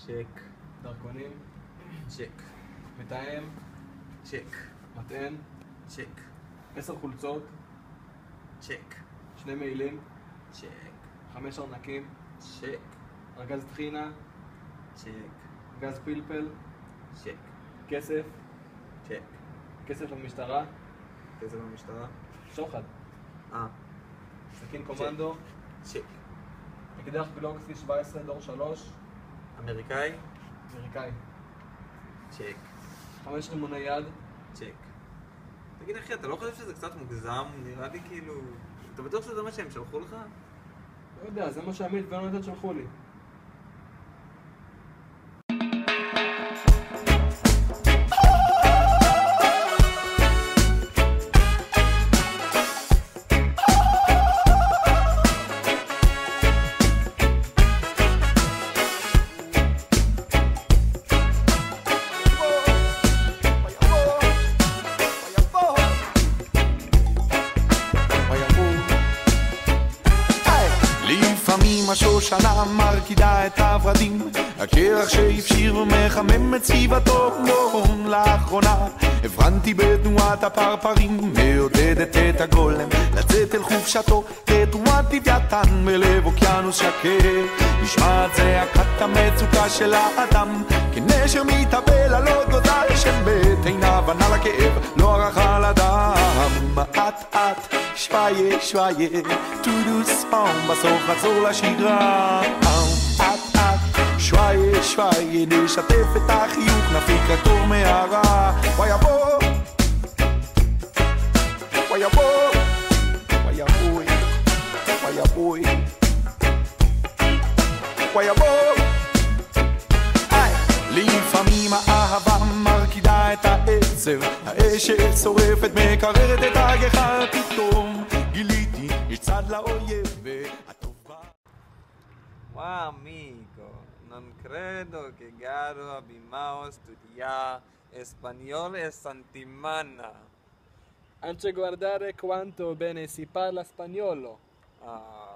צ'ק. דרכונים? צ'ק. מתאם? צ'ק. מטען? צ'ק. 10 חולצות? צ'ק. 2 מעילים? צ'ק. 5 ארנקים? צ'ק. ארגז טחינה? צ'ק. גז פלפל? צ'ק. כסף? צ'ק. כסף למשטרה? כסף במשטרה? שוחד. סכין קומנדו? צ'ק. אקדח גלוק C17 דור 3? אמריקאי? אמריקאי. צ'ק. 5 רימוני יד? צ'ק. תגיד אחי, אתה לא חושב שזה קצת מוגזם? נראה לי כאילו... אתה בטוח שזה מה שהם שלחו לך? לא יודע, זה מה שעמית ויונתן שלחו לי. לפעמים השושנה מרקידה את הורדים, הקרח שהפשיר ומחמם את סביבתו. לאחרונה הבנתי בתנועת הפרפרים מעודדת את הגולם לצאת אל חופשתו. כתנועת לוויתן בלב אוקיינוס שקט נשמעת זעקת המצוקה של האדם, כנשר מתאבל על עוד גודל של בית, אין הבנה לכאב, לא הערכה לדם. מעט מעט שוואיה שוואיה טודו ספאום, בסוף נחזור לשגרה. מעט מעט שוואיה שוואיה נשתף את החיוך, נפיק רק טוב מהרע. וואי בוא וואי בוא וואי בוי וואי בוי וואי בוא. לפעמים האהבה מרקידה את העצב, האש ששורפת מקררת את הגחל. פתאום גיליתי יש צד לאויב והטוב בא. Wow, amigo, non credo che Garo abbiamo studiato spagnolo e settimana. Anche guardare quanto bene si parla spagnolo. Ah,